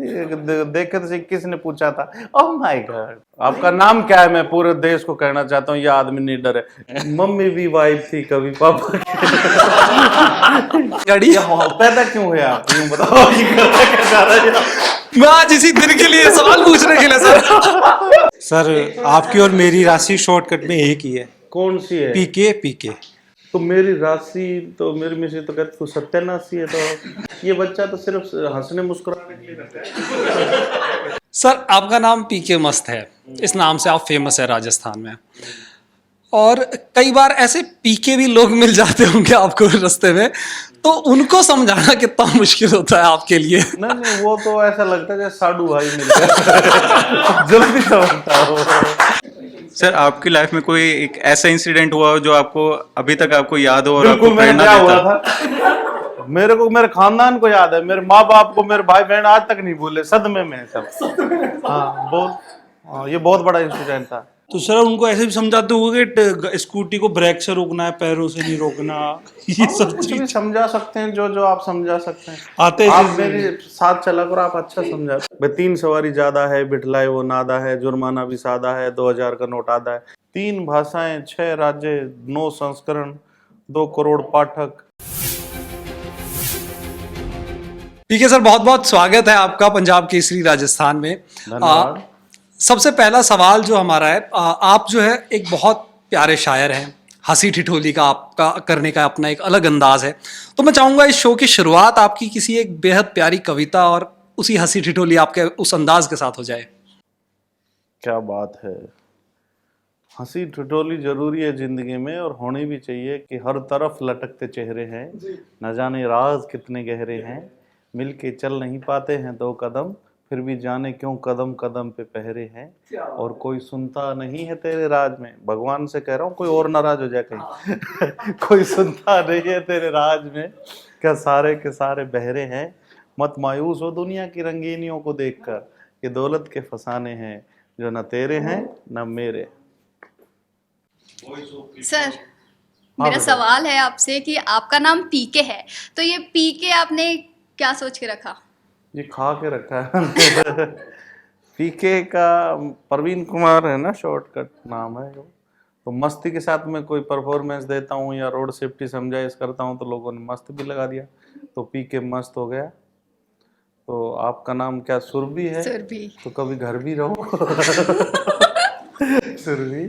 देखे तो किसने पूछा था, ओह माय गॉड आपका नाम क्या है, मैं पूरे देश को कहना चाहता हूँ ये आदमी नीडर है। मम्मी भी वाइफ थी कभी पापा गाड़ी पैदा क्यों हुए आप, यूं बताओ ये करना क्या चाह रहे हैं? मैं आज इसी दिन के लिए सवाल पूछने के लिए सर आपकी और मेरी राशि शॉर्टकट में एक ही है, कौन सी है? पीके पीके। तो मेरी राशि तो मेरी मिसेज तो कहती तू सत्यानाशी है, तो ये बच्चा तो सिर्फ हंसने मुस्कुराने के लिए रहता है। सर आपका नाम पीके मस्त है, इस नाम से आप फेमस है राजस्थान में, और कई बार ऐसे पीके भी लोग मिल जाते होंगे आपको रास्ते में, तो उनको समझाना कितना मुश्किल होता है आपके लिए? नहीं वो तो ऐसा लगता है जैसे साडू भाई मिल गए जल्दी समझता हो। सर आपकी लाइफ में कोई एक ऐसा इंसिडेंट हुआ हो जो आपको अभी तक आपको याद हो और बिल्कुल, आपको मेरे प्रेरणा क्या हुआ देता? था, मेरे को मेरे खानदान को याद है, मेरे माँ बाप को मेरे भाई बहन आज तक नहीं भूले, सदमे में है सब। हाँ ये बहुत बड़ा इंसिडेंट था। तो सर उनको ऐसे भी समझाते होंगे कि स्कूटी को ब्रेक से रोकना है, पैरों से नहीं रोकना, ये सब कुछ भी चीज समझा सकते हैं, जो आप समझा सकते हैं। आते आप हैं। मेरे साथ चला करो, आप अच्छा समझा। भाई 3 सवारी ज्यादा है, बिठलाए वो नादा है, जुर्माना भी सादा है, 2000 का नोट आधा है, 3 भाषाएं, 6 राज्य, 9 संस्करण, 2 करोड़ पाठक। पीके सर बहुत बहुत स्वागत है आपका पंजाब केसरी राजस्थान में। धन्यवाद। सबसे पहला सवाल जो हमारा है, आप जो है एक बहुत प्यारे शायर हैं, हंसी ठिठोली का आपका करने का अपना एक अलग अंदाज है, तो मैं चाहूंगा इस शो की शुरुआत आपकी किसी एक बेहद प्यारी कविता और उसी हंसी ठिठोली आपके उस अंदाज के साथ हो जाए। क्या बात है, हंसी ठिठोली जरूरी है जिंदगी में और होनी भी चाहिए कि हर तरफ लटकते चेहरे हैं, न जाने राज कितने गहरे हैं, मिलके चल नहीं पाते हैं 2 कदम, फिर भी जाने क्यों कदम कदम पे पहरे हैं, और कोई सुनता नहीं है तेरे राज में। भगवान से कह रहा हूँ कोई और नाराज हो जाए कहीं कोई सुनता नहीं है तेरे राज में, क्या सारे के सारे बहरे हैं, मत मायूस हो दुनिया की रंगीनियों को देखकर, ये दौलत के फसाने हैं जो न तेरे हैं न मेरे। सर मेरा सवाल है आपसे कि आपका नाम पीके है, तो ये पीके आपने क्या सोच के रखा? ये खा के रखा है पीके का प्रवीण कुमार है ना, शॉर्टकट नाम है वो। तो मस्ती के साथ में कोई परफॉर्मेंस देता हूँ या रोड सेफ्टी समझाइश करता हूँ तो लोगों ने मस्त भी लगा दिया, तो पीके मस्त हो गया। तो आपका नाम क्या सुरभि है? सुरभि। तो कभी घर भी रहो सुरभि।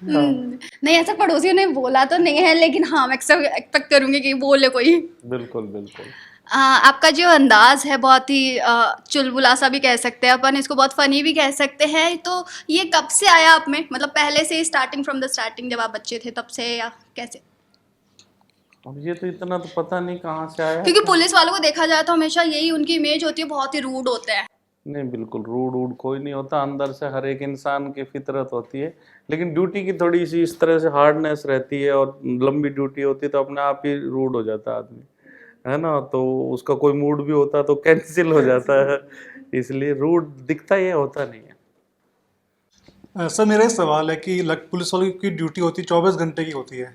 नहीं ऐसा पड़ोसियों ने बोला तो नहीं है, लेकिन हाँ मैं एक्सपेक्ट करूंगी कि बोले कोई। बिल्कुल बिल्कुल। आपका जो अंदाज है बहुत ही चुलबुला सा भी कह सकते हैं अपन, इसको बहुत फनी भी कह सकते हैं, तो ये कब से आया आप में, मतलब पहले से स्टार्टिंग फ्रॉम द स्टार्टिंग जब आप बच्चे थे तब से, या कैसे? अब ये तो इतना तो पता नहीं कहाँ से आया, क्योंकि पुलिस वालों को देखा जाए तो हमेशा यही उनकी इमेज होती है, बहुत ही रूड होते हैं। नहीं बिल्कुल रूड वूड कोई नहीं होता, अंदर से हर एक इंसान की फितरत होती है, लेकिन ड्यूटी की थोड़ी सी इस तरह से हार्डनेस रहती है और लंबी ड्यूटी होती है तो अपने आप ही रूड हो जाता है आदमी, है ना, तो उसका कोई मूड भी होता तो कैंसिल हो जाता है, इसलिए रूड दिखता ही है, होता नहीं है। सर मेरा एक सवाल है कि पुलिस वालों की ड्यूटी होती है 24 घंटे की होती है,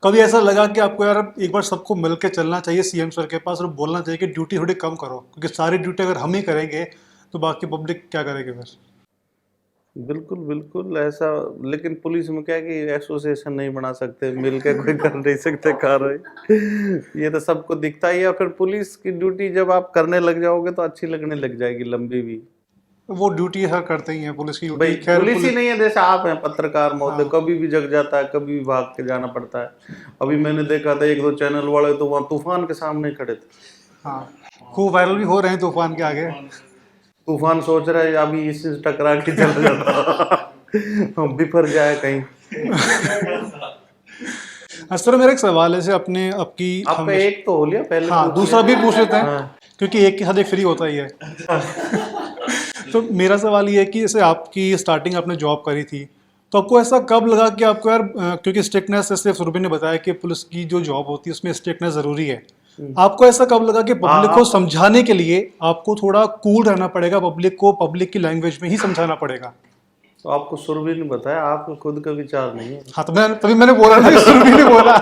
कभी ऐसा लगा कि आपको यार एक बार सबको मिल के चलना चाहिए सीएम सर के पास और बोलना चाहिए कि ड्यूटी थोड़ी कम करो, क्योंकि सारी ड्यूटी अगर हम ही करेंगे तो बाकी पब्लिक क्या करेगी फिर? बिल्कुल बिल्कुल ऐसा, लेकिन पुलिस में क्या है कि एसोसिएशन नहीं बना सकते, मिल के कोई कर नहीं सकते कार्रवाई, ये तो सबको दिखता ही है। फिर पुलिस की ड्यूटी जब आप करने लग जाओगे तो अच्छी लगने लग जाएगी, लंबी भी। वो ड्यूटी हर करते ही हैं पुलिस की भाई ड्यूटी। खैर पुलिस ही नहीं है, जैसे आप हैं पत्रकार महोदय, हाँ। कभी भी जग जाता है, कभी भी भाग के जाना पड़ता है। अभी मैंने देखा था 1-2 चैनल वाले तो वहाँ तूफान के सामने खड़े थे। हाँ खूब वायरल भी हो रहे हैं तूफान के आगे। तूफान सोच रहा है अभी इससे टकरा के चल जाता बिफर जाए कहीं। सर मेरा एक सवाल है, अपने आपकी आपका एक तो हो लिया पहले। हाँ दूसरा भी पूछ लेते हैं। हाँ। क्योंकि एक के साथ एक फ्री होता ही है तो मेरा सवाल ये है कि जैसे आपकी स्टार्टिंग आपने जॉब करी थी, तो आपको ऐसा कब लगा कि आपको यार क्योंकि स्ट्रिक्टनेस, जैसे सुरभि ने बताया कि पुलिस की जो जॉब होती है उसमें स्ट्रिक्टनेस ज़रूरी है, आपको ऐसा कब लगा कि पब्लिक को समझाने के लिए आपको थोड़ा कूल रहना पड़ेगा, पब्लिक को पब्लिक की लैंग्वेज में ही समझाना पड़ेगा? तो आपको सुरभि ने बताया, आपको खुद का विचार नहीं है। हाँ तो तभी मैंने बोला ना, सुरभि ने बोला।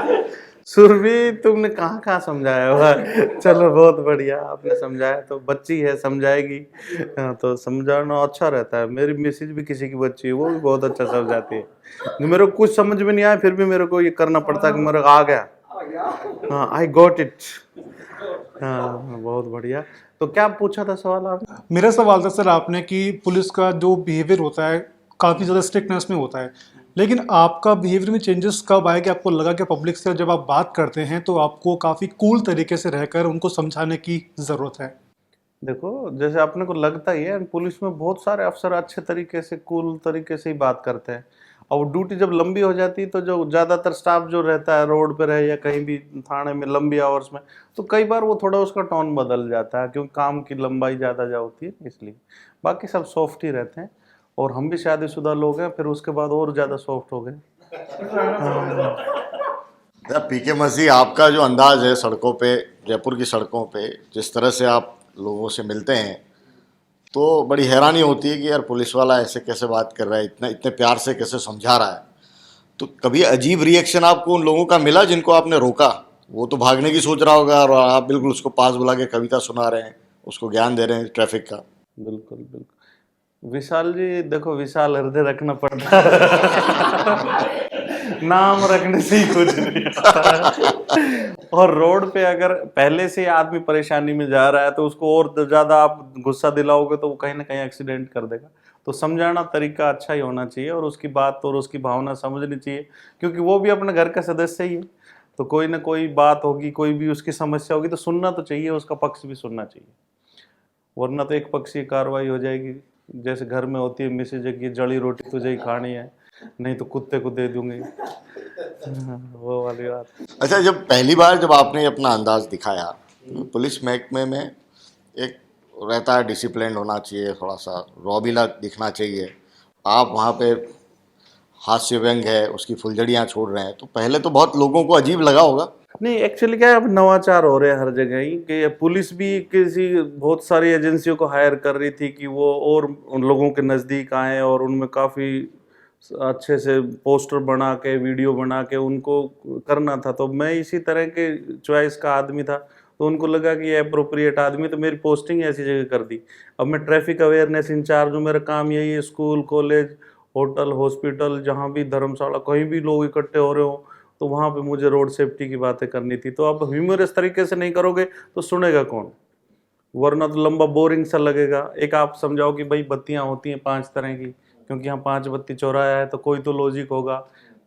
सुरभि तुमने कहाँ कहाँ समझाया हुआ है। चलो बहुत बढ़िया आपने समझाया, तो बच्ची है समझाएगी। हाँ, तो समझाना अच्छा रहता है। मेरी मिसेज भी किसी की बच्ची है, वो भी बहुत अच्छा समझाती है। मेरे को कुछ समझ में नहीं आया फिर भी मेरे को ये करना पड़ता है कि मेरे को आ गया। हाँ, आई गॉट इट। हाँ बहुत बढ़िया। तो क्या पूछा था सवाल आपने? मेरा सवाल था सर आपने कि पुलिस का जो बिहेवियर होता है काफ़ी ज़्यादा स्ट्रिक्टनेस में होता है, लेकिन आपका बिहेवियर में चेंजेस कब आए कि आपको लगा कि पब्लिक से जब आप बात करते हैं तो आपको काफ़ी कूल तरीके से रहकर उनको समझाने की ज़रूरत है? देखो, जैसे अपने को लगता ही है पुलिस में बहुत सारे अफसर अच्छे तरीके से कूल तरीके से ही बात करते हैं, और ड्यूटी जब लंबी हो जाती है तो जो ज़्यादातर स्टाफ जो रहता है रोड पे रहे या कहीं भी थाने में लंबी आवर्स में, तो कई बार वो थोड़ा उसका टोन बदल जाता है क्योंकि काम की लंबाई ज़्यादा होती है इसलिए। बाकी सब सॉफ्ट ही रहते हैं, और हम भी शादीशुदा लोग हैं, फिर उसके बाद और ज़्यादा सॉफ्ट हो गए। पीके मसीह, आपका जो अंदाज है सड़कों पे, जयपुर की सड़कों पे जिस तरह से आप लोगों से मिलते हैं, तो बड़ी हैरानी होती है कि यार पुलिस वाला ऐसे कैसे बात कर रहा है, इतने प्यार से कैसे समझा रहा है। तो कभी अजीब रिएक्शन आपको उन लोगों का मिला जिनको आपने रोका? वो तो भागने की सोच रहा होगा और आप बिल्कुल उसको पास बुला के कविता सुना रहे हैं, उसको ज्ञान दे रहे हैं ट्रैफिक का। बिल्कुल बिल्कुल। विशाल जी देखो, विशाल हृदय रखना पड़ता है। नाम रखने से ही कुछ नहीं होता। और रोड पे अगर पहले से आदमी परेशानी में जा रहा है तो उसको और ज्यादा आप गुस्सा दिलाओगे तो वो कहीं ना कहीं एक्सीडेंट कर देगा। तो समझाना तरीका अच्छा ही होना चाहिए, और उसकी बात और उसकी भावना समझनी चाहिए, क्योंकि वो भी अपने घर का सदस्य ही है। तो कोई ना कोई बात होगी, कोई भी उसकी समस्या होगी, तो सुनना तो चाहिए, उसका पक्ष भी सुनना चाहिए, वरना तो एक पक्षीय कार्रवाई हो जाएगी। जैसे घर में होती है मिसेज की, जड़ी रोटी तुझे ही खानी है, नहीं तो कुत्ते को दे दूंगी। वो वाली बात। अच्छा, जब पहली बार जब आपने अपना अंदाज दिखाया, पुलिस महकमे में एक रहता है डिसिप्लिन होना चाहिए, थोड़ा सा रौबीला दिखना चाहिए, आप वहाँ पे हास्य व्यंग है उसकी फुलझड़ियाँ छोड़ रहे हैं, तो पहले तो बहुत लोगों को अजीब लगा होगा। नहीं, एक्चुअली क्या है, अब नवाचार हो रहे हैं हर जगह ही, कि पुलिस भी किसी बहुत सारी एजेंसियों को हायर कर रही थी कि वो और उन लोगों के नज़दीक आए, और उनमें काफ़ी अच्छे से पोस्टर बना के वीडियो बना के उनको करना था। तो मैं इसी तरह के चॉइस का आदमी था, तो उनको लगा कि ये अप्रोप्रिएट आदमी, तो मेरी पोस्टिंग ऐसी जगह कर दी। अब मैं ट्रैफिक अवेयरनेस इंचार्ज हूँ, मेरा काम यही है, स्कूल कॉलेज होटल हॉस्पिटल जहाँ भी धर्मशाला कहीं भी लोग इकट्ठे हो रहे हो तो वहाँ पे मुझे रोड सेफ्टी की बातें करनी थी। तो अब ह्यूमरस तरीके से नहीं करोगे तो सुनेगा कौन, वरना तो लंबा बोरिंग सा लगेगा। एक आप समझाओ कि भाई बत्तियाँ होती हैं 5 तरह की, क्योंकि यहाँ 5 बत्ती चौराया है, तो कोई तो लॉजिक होगा,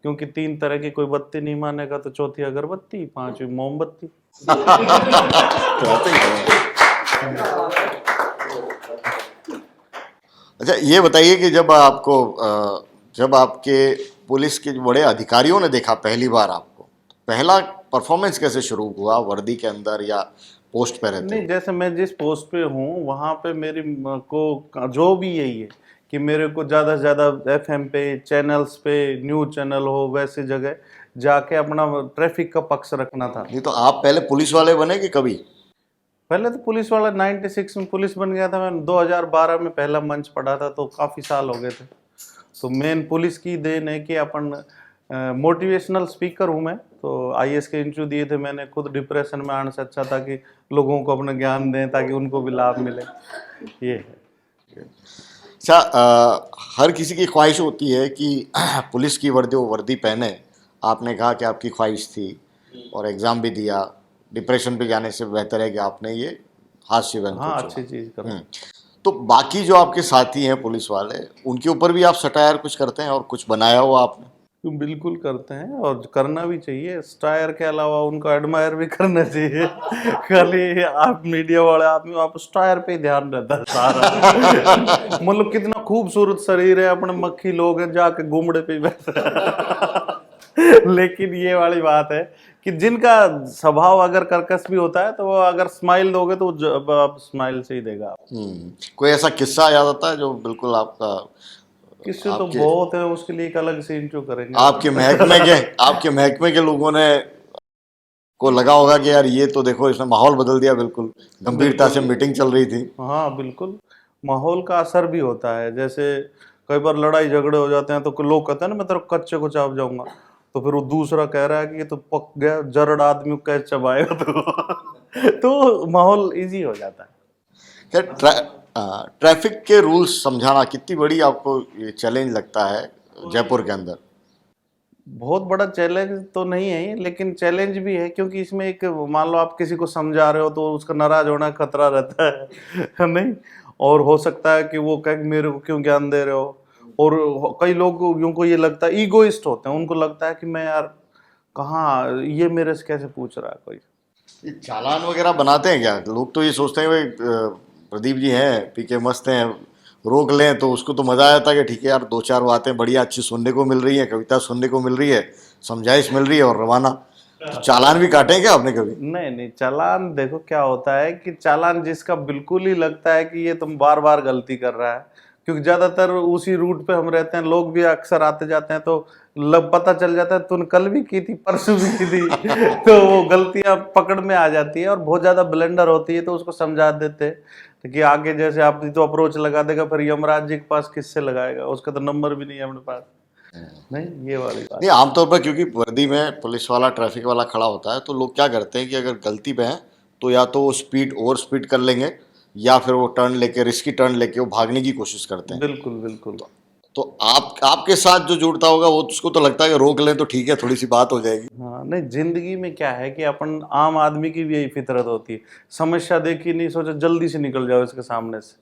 क्योंकि 3 तरह की कोई बत्ती नहीं मानेगा तो चौथी अगरबत्ती, 5वीं मोमबत्ती। अच्छा, ये बताइए कि जब आपके पुलिस के बड़े अधिकारियों ने देखा पहली बार आपको, पहला परफॉर्मेंस कैसे शुरू हुआ, वर्दी के अंदर या पोस्ट पे रहते? नहीं, जैसे मैं जिस पोस्ट पे हूँ वहाँ पे मेरी को जो भी यही है कि मेरे को ज़्यादा से ज़्यादा FM पे, चैनल्स पे, न्यूज़ चैनल हो वैसी जगह जाके अपना ट्रैफिक का पक्ष रखना था। नहीं तो आप पहले पुलिस वाले बने कि कभी? पहले तो पुलिस वाला 96 में पुलिस बन गया था मैं, 2012 में पहला मंच पढ़ा था, तो काफ़ी साल हो गए थे। तो मेन पुलिस की देन है कि अपन मोटिवेशनल स्पीकर हूँ मैं, तो IAS के इंटरव्यू दिए थे मैंने, खुद डिप्रेशन में आने से अच्छा था कि लोगों को अपना ज्ञान दें ताकि उनको भी लाभ मिले, ये है। अच्छा, हर किसी की ख्वाहिश होती है कि पुलिस की वर्दी पहने। आपने कहा कि आपकी ख्वाहिश थी और एग्ज़ाम भी दिया, डिप्रेशन पे जाने से बेहतर है कि आपने ये हास्य व्यंग हाँ, को अच्छी चुना। चीज़ करो। तो बाकी जो आपके साथी हैं पुलिस वाले, उनके ऊपर भी आप सटायर कुछ करते हैं और कुछ बनाया हुआ आपने? तो बिल्कुल करते हैं, और करना भी चाहिए। स्टायर के अलावा उनको एडमायर भी करना चाहिए। खाली आप मीडिया वाले आदमी, आप स्टायर पे ही ध्यान रहता है सारा। मतलब कितना खूबसूरत शरीर है, अपने मक्खी लोग हैं, जाके घूमड़े पे ही बैठते हैं। लेकिन ये वाली बात है कि जिनका स्वभाव अगर कर्कश भी होता है तो वो अगर स्माइल दोगे तो आप स्माइल से ही देगा। कोई ऐसा किस्सा याद आता है जो बिल्कुल आपका? किससे तो बहुत है, उसके लिए एक अलग से इंट्रो करेंगे। आपके महकमे के लोगों ने को लगा होगा कि यार ये तो देखो इसने माहौल बदल दिया, बिल्कुल गंभीरता से मीटिंग चल रही थी। हाँ बिल्कुल, माहौल का असर भी होता है। जैसे कई बार लड़ाई झगड़े हो जाते हैं तो लोग कहते हैं ना मैं तेरे कच्चे को चाप जाऊंगा, तो फिर वो दूसरा कह रहा है कि ये तो पक गया, जरड़ आदमी को कैसे चबाएगा, तो माहौल इजी हो जाता है। क्या ट्रैफिक के रूल्स समझाना कितनी बड़ी आपको ये चैलेंज लगता है जयपुर के अंदर? बहुत बड़ा चैलेंज तो नहीं है ये, लेकिन चैलेंज भी है, क्योंकि इसमें एक, मान लो आप किसी को समझा रहे हो तो उसका नाराज होना खतरा रहता है नहीं, और हो सकता है कि वो कहे मेरे को क्यों ज्ञान दे रहे हो, और कई लोगों को ये लगता है, ईगोइस्ट होते हैं, उनको लगता है कि मैं यार कहाँ, ये मेरे से कैसे पूछ रहा है कोई। ये चालान वगैरह बनाते हैं क्या? लोग तो ये सोचते हैं भाई प्रदीप जी हैं, पी के मस्त हैं, रोक लें तो उसको तो मज़ा आता है कि ठीक है यार, दो चार बातें बढ़िया अच्छी सुनने को मिल रही है, कविता सुनने को मिल रही है, समझाइश मिल रही है और रवाना। तो चालान भी काटे हैं क्या आपने कभी? नहीं नहीं, चालान देखो क्या होता है कि चालान जिसका बिल्कुल ही लगता है कि ये तुम बार बार गलती कर रहा है, क्योंकि ज़्यादातर उसी रूट पे हम रहते हैं, लोग भी अक्सर आते जाते हैं, तो पता चल जाता है तूने कल भी की थी, परसों भी की थी तो वो गलतियां पकड़ में आ जाती है और बहुत ज़्यादा ब्लेंडर होती है, तो उसको समझा देते हैं कि आगे जैसे आप तो अप्रोच लगा देगा, फिर यमराज जी के पास किससे लगाएगा, उसका तो नंबर भी नहीं है अपने पास। नहीं, ये वाली बात। नहीं, आमतौर पर क्योंकि वर्दी में पुलिस वाला ट्रैफिक वाला खड़ा होता है तो लोग क्या करते हैं कि अगर गलती पे हैं तो या तो वो स्पीड ओवर स्पीड कर लेंगे या फिर वो टर्न लेके, रिस्की टर्न लेके वो भागने की कोशिश करते हैं। बिल्कुल बिल्कुल। तो आपके साथ जो जुड़ता होगा वो उसको तो लगता है कि रोक लें तो ठीक है, थोड़ी सी बात हो जाएगी। हाँ नहीं, जिंदगी में क्या है कि अपन आम आदमी की भी यही फितरत होती है, समस्या देखी नहीं, सोचा जल्दी से निकल जाओ इसके सामने से,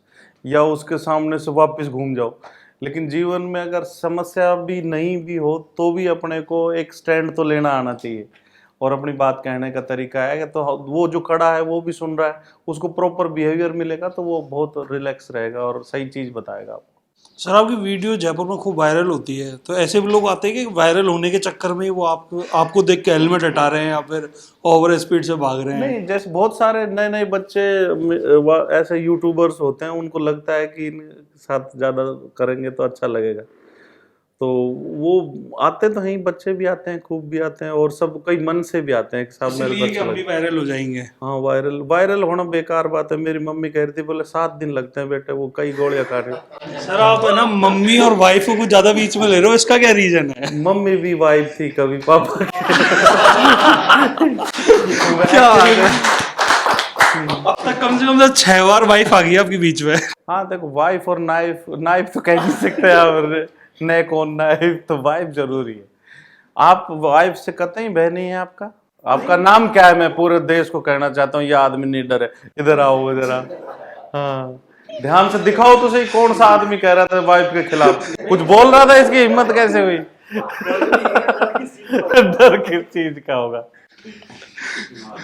या उसके सामने से वापस घूम जाओ। लेकिन जीवन में अगर समस्या भी नहीं भी हो तो भी अपने को एक स्टैंड तो लेना आना चाहिए, और अपनी बात कहने का तरीका है तो वो जो खड़ा है वो भी सुन रहा है, उसको प्रॉपर बिहेवियर मिलेगा तो वो बहुत रिलैक्स रहेगा और सही चीज़ बताएगा आपको। सर आपकी वीडियो जयपुर में खूब वायरल होती है, तो ऐसे भी लोग आते हैं कि वायरल होने के चक्कर में वो आपको देख के हेलमेट हटा रहे हैं या फिर ओवर स्पीड से भाग रहे हैं? नहीं, जैसे बहुत सारे नए नए बच्चे ऐसे यूट्यूबर्स होते हैं, उनको लगता है कि इनके साथ ज़्यादा करेंगे तो अच्छा लगेगा, तो वो आते तो हैं, बच्चे भी आते हैं, खूब भी आते हैं, और सब कई मन से भी आते हैं कि साहब मेरे इसलिए कि को अच्छा हम भी लगे। वायरल हो जाएंगे। हाँ, वायरल होना बेकार बात है। मेरी मम्मी कह रही थी, बोले 7 दिन लगते हैं बेटे, वो कई गोलियां खा रहे। सर आप है ना मम्मी और वाइफ को कुछ ज्यादा बीच में ले रहे हो, इसका क्या रीजन है? मम्मी भी वाइफ थी कभी पापा क्या अब तक कम से कम 6 बार वाइफ आ गई आपके बीच में। हाँ देखो, वाइफ और नाइफ तो कह नहीं सकते आप, नेक ऑन नाइफ, तो वाइफ जरूरी है। आप वाइफ से कतई बहनी है आपका नाम क्या है? मैं पूरे देश को कहना चाहता हूँ, ये आदमी नीडर है, इधर आओ इधर आओ। हाँ, ध्यान से दिखाओ तो सही, कौन सा आदमी कह रहा था वाइफ के खिलाफ, कुछ बोल रहा था, इसकी हिम्मत कैसे हुई? डर किस चीज का होगा?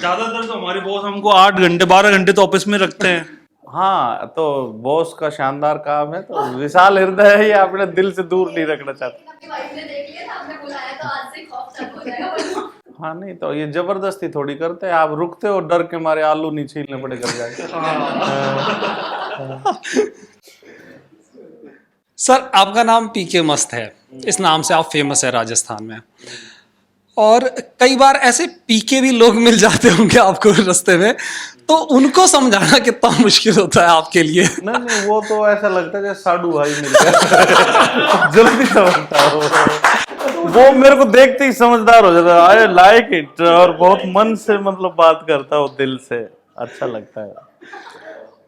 ज्यादातर तो हमारे बॉस हमको 8 घंटे 12 घंटे तो ऑफिस में रखते हैं। हाँ, तो बॉस का शानदार काम है, तो विशाल हृदय है, ये अपने दिल से दूर नहीं रखना चाहता। अपनी वाइफ ने देख लिया था, आपने बुलाया तो आज से खौफ चालू हो जाएगा। हाँ नहीं, तो ये जबरदस्ती थोड़ी करते हैं, आप रुकते हो, डर के मारे आलू नहीं छीलने पड़े कर जाए। सर आपका नाम पीके मस्त है, इस नाम से आप फेमस है राजस्थान में, और कई बार ऐसे पीके भी लोग मिल जाते होंगे आपको रास्ते में, तो उनको समझाना कितना मुश्किल होता है आपके लिए? नहीं, वो तो ऐसा लगता है जैसे साडू भाई मिल गया जल्दी समझता है वो मेरे को देखते ही समझदार हो जाता है, आई लाइक इट, और बहुत मन से मतलब बात करता है वो, दिल से अच्छा लगता है।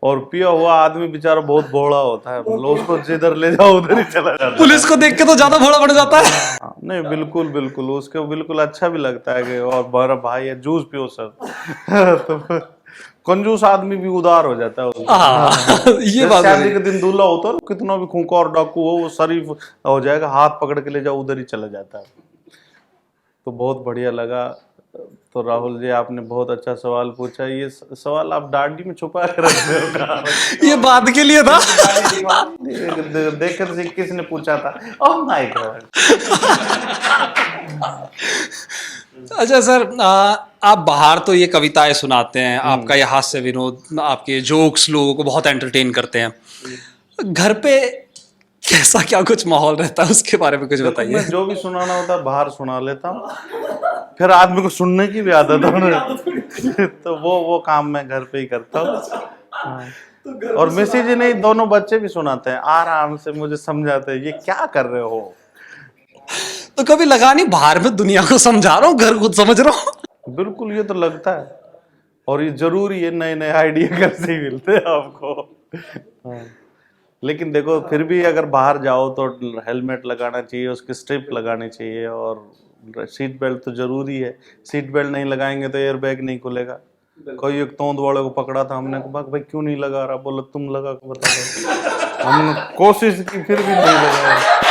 और पिया हुआ आदमी बेचारा बहुत भोला होता है, मतलब उसको जिधर ले जाओ उधर ही चला जाता है। पुलिस को देख के तो ज्यादा भोला पड़ जाता है। हाँ, नहीं बिल्कुल बिल्कुल, उसको बिल्कुल अच्छा भी लगता है कि और हमारा भाई है, जूस पियो सर तो कंजूस आदमी भी उदार हो जाता है उसको। ये बात शादी है। के दिन दूल्हा होता है, कितना भी खूंखार डाकू हो, वो शरीफ हो जाएगा, हाथ पकड़ के ले जाओ उधर ही चला जाता है। तो बहुत बढ़िया लगा। तो राहुल जी, आपने बहुत अच्छा सवाल पूछा। ये सवाल आप दाढ़ी में छुपा के रखते हो कहाँ? ये बात के लिए था। देख कर किसने पूछा था? Oh my God. अच्छा सर, आप बाहर तो ये कविताएं सुनाते हैं, आपका ये हास्य विनोद, आपके जोक्स लोगों को बहुत एंटरटेन करते हैं, घर पे कैसा क्या कुछ माहौल रहता है, उसके बारे में कुछ बताइए। मैं जो भी सुनाना होता है बाहर सुना लेता हूँ, फिर आदमी को सुनने की भी आदत है तो वो काम मैं घर पे ही करता हूँ। और मिसेज नहीं, दोनों बच्चे भी सुनाते हैं, आराम से मुझे समझाते हैं ये क्या कर रहे हो। तो कभी लगा नहीं बाहर में दुनिया को समझा रहा हूँ, घर खुद समझ रहा हूँ? बिल्कुल, ये तो लगता है, और ये जरूरी है, नए नए आइडिया घर से ही मिलते हैं आपको। हाँ। लेकिन देखो फिर भी अगर बाहर जाओ तो हेलमेट लगाना चाहिए, उसकी स्ट्रिप लगानी चाहिए, और सीट बेल्ट तो जरूरी है। सीट बेल्ट नहीं लगाएंगे तो एयर बैग नहीं खुलेगा। कोई एक तोंद वाले को पकड़ा था हमने, कहा भाई क्यों नहीं लगा रहा, बोला तुम लगा के बता दो। हमने कोशिश की फिर भी नहीं लगाया।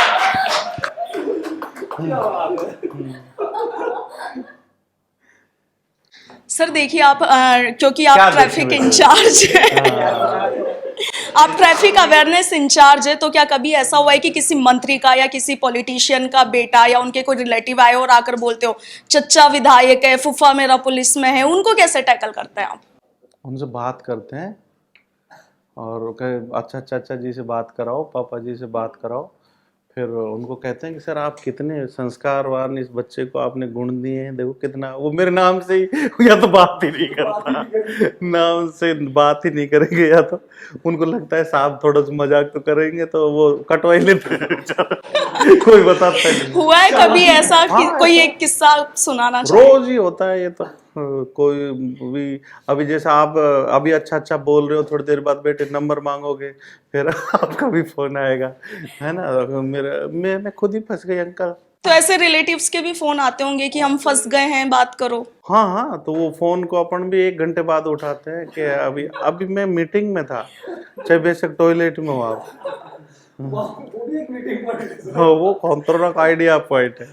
सर देखिए आप क्योंकि क्या आप ट्रैफिक देखें इंचार्ज हैं, आप ट्रैफिक अवेयरनेस इंचार्ज है, तो क्या कभी ऐसा हुआ है कि किसी मंत्री का या किसी पॉलिटिशियन का बेटा या उनके कोई रिलेटिव आए और आकर बोलते हो चच्चा विधायक है, फूफा मेरा पुलिस में है, उनको कैसे टैकल करते हैं आप? उनसे बात करते हैं और कहे अच्छा चाचा जी से बात कराओ, पापा जी से बात कराओ। फिर उनको कहते हैं कि सर आप कितने संस्कारवान इस बच्चे को आपने गुण दिए हैं, देखो कितना, वो मेरे नाम से ही या तो बात ही नहीं करता, नाम से बात ही नहीं करेंगे, या तो उनको लगता है साहब थोड़ा सा मजाक तो करेंगे तो वो कटवा ही लेते हैं। कोई बताता नहीं। हुआ है कभी ऐसा कि कोई एक किस्सा सुनाना चाहिए? रोज ही होता है ये तो। कोई भी अभी जैसे आप अभी अच्छा बोल रहे हो, थोड़ी देर बाद बेटे नंबर मांगोगे, फिर आपका भी फोन आएगा, है ना, मैं खुद ही फंस गई अंकल। तो ऐसे रिलेटिव्स के भी फोन आते होंगे कि हम फंस गए हैं, बात करो। हाँ, तो वो फोन को अपन भी 1 घंटे बाद उठाते हैं कि अभी मैं मीटिंग में था, चाहे बेशक टॉयलेट में हो आप। हाँ, वो खतरनाक आइडिया पॉइंट है।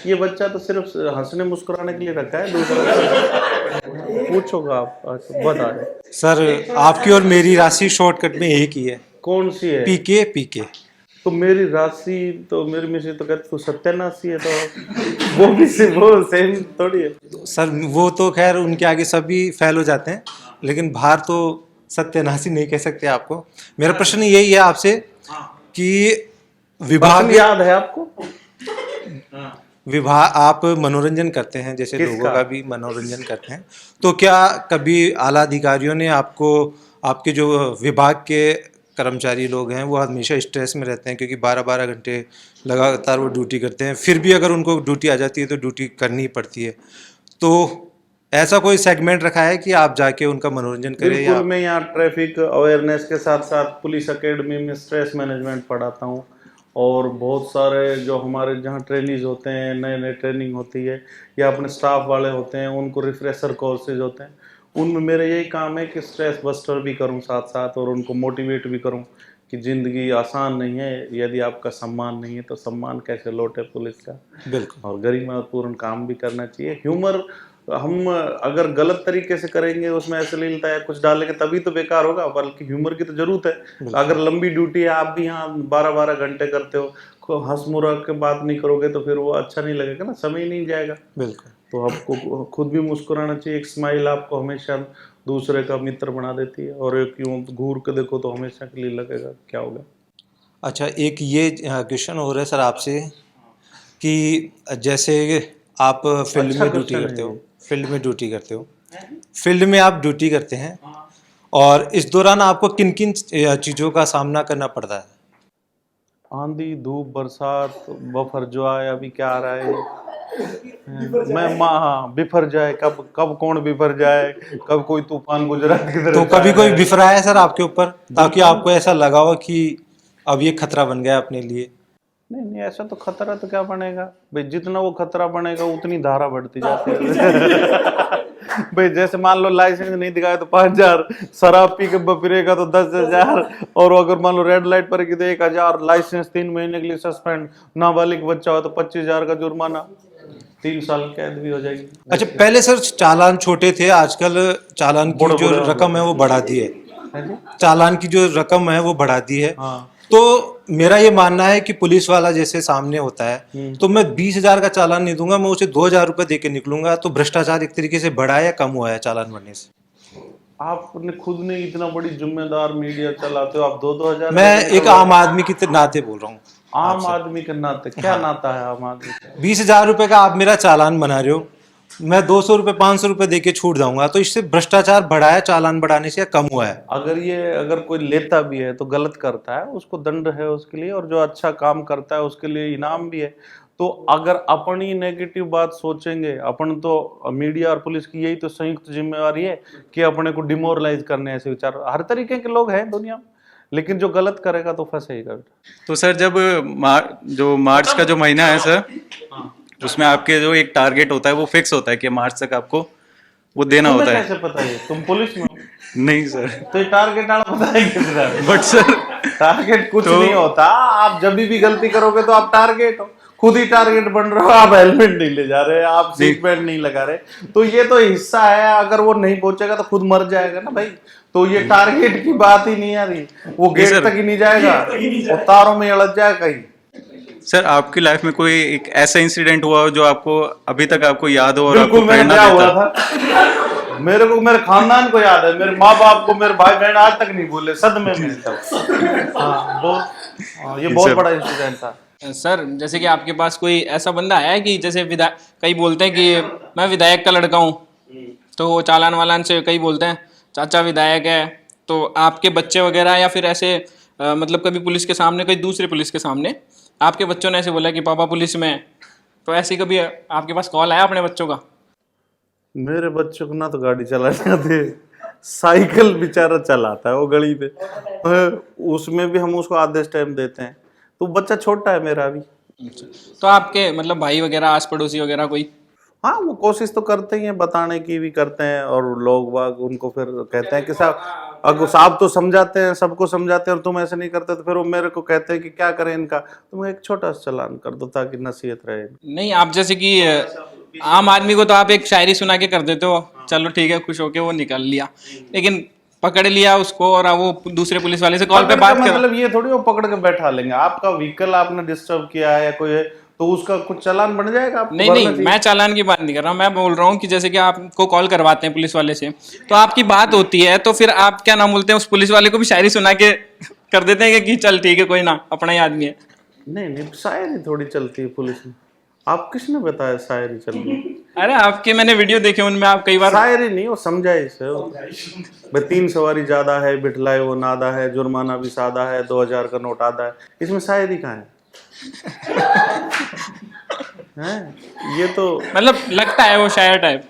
ये बच्चा तो सिर्फ हंसने मुस्कुराने के लिए रखा है, दूसरा पूछोगा आप। अच्छा, बता रहे सर आपकी और मेरी राशि शॉर्टकट में एक ही है, कौन सी है? पीके। तो मेरी राशि तो मेरी मिसी तो कहते तू सत्यानाशी है, तो वो भी वो सेम थोड़ी है। सर वो तो खैर उनके आगे सभी फेल हो जाते हैं, लेकिन बाहर तो सत्यानाशी नहीं कह सकते आपको। मेरा प्रश्न यही है आपसे कि विभाग याद है आपको? आप मनोरंजन करते हैं, जैसे लोगों का भी मनोरंजन करते हैं, तो क्या कभी आला अधिकारियों ने आपको, आपके जो विभाग के कर्मचारी लोग हैं वो हमेशा स्ट्रेस में रहते हैं क्योंकि 12-12 घंटे लगातार वो ड्यूटी करते हैं, फिर भी अगर उनको ड्यूटी आ जाती है तो ड्यूटी करनी ही पड़ती है, तो ऐसा कोई सेगमेंट रखा है कि आप जाके उनका मनोरंजन करें? बिल्कुल, मैं यहाँ ट्रैफिक अवेयरनेस के साथ साथ पुलिस एकेडमी में स्ट्रेस मैनेजमेंट पढ़ाता हूँ, और बहुत सारे जो हमारे जहाँ ट्रेनिंग होते हैं, नए ट्रेनिंग होती है, या अपने स्टाफ वाले होते हैं, उनको रिफ्रेशर कोर्सेज होते हैं, उनमें मेरा यही काम है कि स्ट्रेस बस्टर भी करूं साथ साथ, और उनको मोटिवेट भी करूं कि ज़िंदगी आसान नहीं है, यदि आपका सम्मान नहीं है तो सम्मान कैसे लौटे पुलिस का। बिल्कुल। और गरिमापूर्ण काम भी करना चाहिए। ह्यूमर हम अगर गलत तरीके से करेंगे, उसमें अश्लीलता या कुछ डालेंगे तभी तो बेकार होगा, बल्कि ह्यूमर की तो जरूरत है। अगर लंबी ड्यूटी है, आप भी यहाँ 12-12 घंटे करते हो, हंस मुराक के बात नहीं करोगे तो फिर वो अच्छा नहीं लगेगा ना, समय ही नहीं जाएगा। बिल्कुल। तो आपको खुद भी मुस्कुराना चाहिए। एक स्माइल आपको हमेशा दूसरे का मित्र बना देती है, और एक यूं घूर के देखो तो हमेशा के लिए लगेगा क्या होगा। अच्छा, एक ये क्वेश्चन हो रहा है सर आपसे कि जैसे आप फील्ड में ड्यूटी करते हो, फील्ड में आप ड्यूटी करते हैं, और इस दौरान आपको किन किन चीज़ों का सामना करना पड़ता है? आंधी, धूप, बरसात, बफर जो आए, अभी क्या आ रहा है, हाँ, बिफर जाए, कब कौन बिफर जाए, कब कोई तूफान गुजरात की तरफ। तो कभी कोई बिफरा है सर आपके ऊपर, ताकि आपको ऐसा लगा हो कि अब ये खतरा बन गया अपने लिए? नहीं, ऐसा तो खतरा तो क्या बनेगा भाई, जितना वो खतरा बनेगा उतनी धारा बढ़ती जाती है। भाई जैसे मान लो लाइसेंस नहीं दिखाया तो 5,000, शराब पी के फिरेगा तो 10,000, और अगर मान लो रेड लाइट पर तो 1,000, लाइसेंस 3 महीने के लिए सस्पेंड, नाबालिग बच्चा हो तो 25,000 का जुर्माना, 3 साल कैद भी हो जाएगी। अच्छा, पहले सर चालान छोटे थे, आजकल चालान की जो रकम है वो बढ़ा दी है, चालान की जो रकम है वो बढ़ा दी है। हाँ। तो मेरा ये मानना है कि पुलिस वाला जैसे सामने होता है तो मैं 20,000 का चालान नहीं दूंगा, मैं उसे 2,000 रुपए दे के निकलूंगा, तो भ्रष्टाचार एक तरीके से बढ़ा या कम हुआ है चालान बढ़ने से? आपने खुद ने इतना बड़ी जिम्मेदार मीडिया चलाते हो, आप 2-2 हजार। मैं एक आम आदमी के नाते बोल रहा हूँ। आम आदमी के नाते क्या नाता है आम आदमी का? 20,000 रुपए का आप मेरा चालान बना रहे हो, मैं 200 रुपये 500 रुपये दे के छूट जाऊंगा, तो इससे भ्रष्टाचार बढ़ा है चालान बढ़ाने से या कम हुआ है? अगर कोई लेता भी है तो गलत करता है, उसको दंड है उसके लिए, और जो अच्छा काम करता है उसके लिए इनाम भी है। तो अगर अपनी नेगेटिव बात सोचेंगे अपन, तो मीडिया और पुलिस की यही तो संयुक्त जिम्मेवारी है कि अपने को डिमोरलाइज करने ऐसे विचार, हर तरीके के लोग हैं दुनिया में, लेकिन जो गलत करेगा तो फंसेगा। तो सर जब जो मार्च का जो महीना है सर, उसमें आपके जो एक टारगेट होता है वो फिक्स होता है कि मार्च तक आपको वो देना होता है। कैसे पता है? तुम पुलिस में हो? नहीं सर, तो ये टारगेट आना पता है कितना? बट सर टारगेट कुछ नहीं होता। आप जब भी गलती करोगे तो आप टारगेट हो, खुद ही टारगेट बन रहे हो। आप हेलमेट नहीं ले जा रहे, आप सीट बेल्ट नहीं लगा रहे, तो ये तो हिस्सा है। अगर वो नहीं पहुंचेगा तो खुद मर जाएगा ना भाई। तो ये टारगेट की बात ही नहीं आ रही, वो गेट तक ही नहीं जाएगा, वो तारों में अड़क जाएगा कहीं। सर आपकी लाइफ में कोई एक ऐसा इंसिडेंट हुआ हो जो आपको अभी तक आपको याद हो और बिल्कुल, आपको मेरे प्रेरणा क्या देता हुआ था, मेरे को मेरे खानदान को याद है, मेरे माँ बाप को, मेरे भाई बहन आज तक नहीं भूले, सदमे में सब। ये बहुत बड़ा इंसिडेंट था। सर जैसे कि आपके पास कोई ऐसा बंदा आया है कि जैसे कई बोलते हैं कि मैं विधायक का लड़का हूँ, तो वो चालान वालान से कई बोलते हैं चाचा विधायक है, तो आपके बच्चे वगैरह या फिर ऐसे मतलब कभी पुलिस के सामने, कई दूसरे पुलिस के सामने आपके बच्चों ने ऐसे बोला कि पापा पुलिस में है, तो ऐसे कभी आपके पास कॉल आया अपने बच्चों का? मेरे बच्चों को ना तो गाड़ी चलाने आती, साइकिल बेचारा चलाता है वो गली पे, उसमें भी हम उसको आधे टाइम देते हैं, तो बच्चा छोटा है मेरा अभी। तो आपके मतलब भाई वगैरह, आस पड़ोसी वगैरह कोई? हाँ, वो कोशिश तो करते ही हैं, बताने की भी करते हैं, और लोग बाग उनको फिर कहते हैं कि साहब तो समझाते हैं, सबको समझाते हैं, और तुम ऐसे नहीं करते, तो फिर वो मेरे को कहते हैं कि क्या करें इनका, तो मैं एक छोटा सा चालान कर दो ताकि नसीहत रहे। नहीं, आप जैसे कि आम आदमी को तो आप एक शायरी सुना के कर देते हो, चलो ठीक है, खुश होके वो निकाल लिया, लेकिन पकड़ लिया उसको और वो दूसरे पुलिस वाले से कॉल पे बात कर, मतलब ये थोड़ी वो पकड़ के बैठा लेंगे। आपका व्हीकल आपने डिस्टर्ब किया है या कोई है, तो उसका कुछ चालान बन जाएगा आपको। नहीं, मैं चालान की बात नहीं कर रहा हूँ, मैं बोल रहा हूँ कि जैसे कि आपको कॉल करवाते हैं पुलिस वाले से, तो आपकी बात होती है, तो फिर आप क्या नाम बोलते हैं, उस पुलिस वाले को भी शायरी सुना के कर देते हैं कि चल ठीक है कोई ना, अपना ही आदमी है। नहीं, शायरी थोड़ी चलती है पुलिस में। आप किसने बताया शायरी चल रही है? अरे आपके मैंने वीडियो देखे, उनमें आप कई बार शायरी नहीं, वो समझाई से भाई 3 सवारी ज्यादा है, बिठलाए वो नादा है, जुर्माना भी सादा है, 2000 का नोट आधा है, इसमें शायरी कहाँ है? ये तो मतलब लगता है वो शायर टाइप।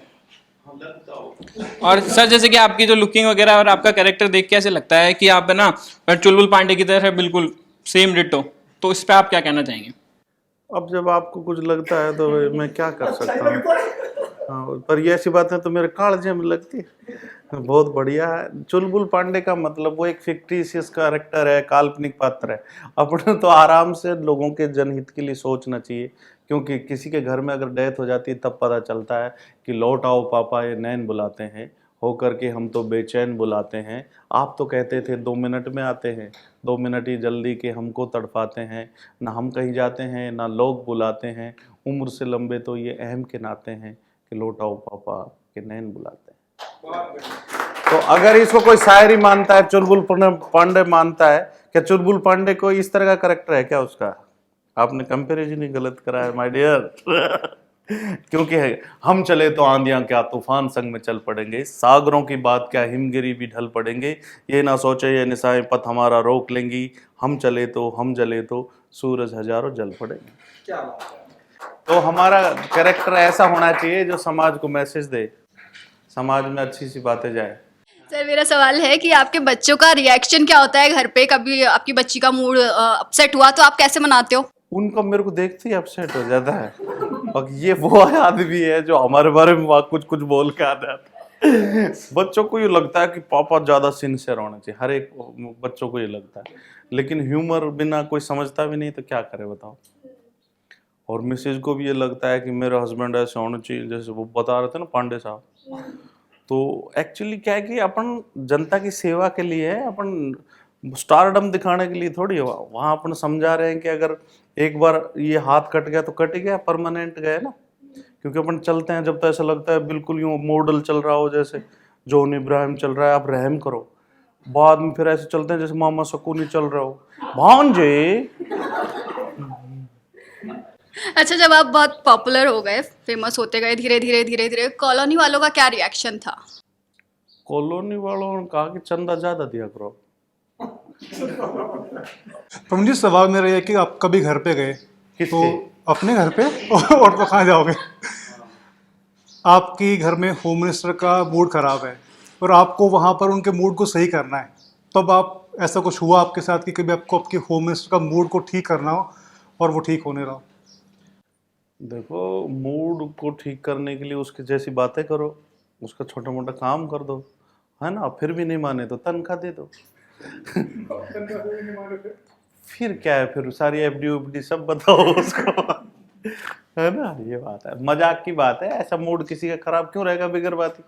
और सर जैसे कि आपकी जो लुकिंग वगैरह और आपका कैरेक्टर देख के ऐसे लगता है कि आप है ना चुलबुल पांडे की तरह बिल्कुल सेम डिट्टो, तो इस पे आप क्या कहना चाहेंगे? अब जब आपको कुछ लगता है तो मैं क्या कर सकता हूँ। हाँ, पर ये ऐसी बातें तो मेरे कालजे में लगती है। बहुत बढ़िया है। चुलबुल पांडे का मतलब वो एक फिक्टिशियस कैरेक्टर है, काल्पनिक पात्र है। अपने तो आराम से लोगों के जनहित के लिए सोचना चाहिए, क्योंकि किसी के घर में अगर डेथ हो जाती है तब पता चलता है कि लौट आओ पापा ये नैन बुलाते हैं, हो करके हम तो बेचैन बुलाते हैं। आप तो कहते थे 2 मिनट में आते हैं, 2 मिनट ही जल्दी के हमको तड़पाते हैं। ना हम कहीं जाते हैं ना लोग बुलाते हैं, उम्र से लंबे तो ये अहम के नाते हैं कि लौट आओ पापा के नैन बुलाते हैं। तो अगर इसको कोई शायरी मानता है, चुलबुल पांडे मानता है, क्या चुलबुल पांडे को इस तरह का करेक्टर है क्या उसका? आपने कंपैरिजन ही गलत करा है माय डियर। क्योंकि है हम चले तो आंधियां क्या तूफान संग में चल पड़ेंगे, सागरों की बात क्या हिमगिरी भी ढल पड़ेंगे, ये ना सोचे ये निशाएं पथ हमारा रोक लेंगी, हम चले तो सूरज हजारों जल पड़ेंगे। क्या तो हमारा कैरेक्टर ऐसा होना चाहिए जो समाज को मैसेज दे, समाज में अच्छी सी बातें जाए। सर मेरा सवाल है कि आपके बच्चों का रिएक्शन क्या होता है घर पे? कभी आपकी बच्ची का मूड अपसेट हुआ तो आप कैसे मनाते हो? उनका मेरे को देखते ही अपसेट हो जाता है। और ये वो आदमी है जो हमारे बारे में कुछ कुछ बोल के आ जाता है। बच्चों को ये लगता है कि पापा ज्यादा सिंसियर होना चाहिए, हर एक बच्चों को ये लगता है, लेकिन ह्यूमर बिना कोई समझता भी नहीं तो क्या करे बताओ। और मिसेज को भी ये लगता है कि मेरा हस्बैंड ऐसे होना चाहिए, जैसे वो बता रहे थे ना पांडे साहब। तो एक्चुअली क्या है कि अपन जनता की सेवा के लिए है, अपन स्टारडम दिखाने के लिए थोड़ी हुआ। वहाँ अपन समझा रहे हैं कि अगर एक बार ये हाथ कट गया तो कट गया, परमानेंट गया ना। क्योंकि अपन चलते हैं जब तो ऐसा लगता है बिल्कुल यूँ मॉडल चल रहा हो, जैसे जॉन इब्राहिम चल रहा है, आप रहम करो। बाद में फिर ऐसे चलते हैं जैसे मामा सकूनी चल रहा हो, भांजे अच्छा, जब आप बहुत पॉपुलर हो गए, फेमस होते गए धीरे धीरे धीरे धीरे, कॉलोनी वालों का क्या रिएक्शन था? कॉलोनी वालों ने कहा कि चंदा ज़्यादा दिया करो। प्रवीण जी, सवाल मेरा ये है कि आप कभी घर पे गए तो किसके? अपने घर पे और तो कहाँ जाओगे? आपकी घर में होम मिनिस्टर का मूड खराब है और आपको वहाँ पर उनके मूड को सही करना है, तब आप ऐसा कुछ हुआ आपके साथ कि कभी आपको आपकी होम मिनिस्टर का मूड को ठीक करना हो और वो ठीक होने रहा? देखो, मूड को ठीक करने के लिए उसकी जैसी बातें करो, उसका छोटा मोटा काम कर दो, है ना। फिर भी नहीं माने तो तनख्वाह दे दो। फिर क्या है, फिर सारी एफडी उफडी सब बताओ उसको, है ना। ये बात है, मजाक की बात है। ऐसा मूड किसी का खराब क्यों रहेगा बिगर बात ही,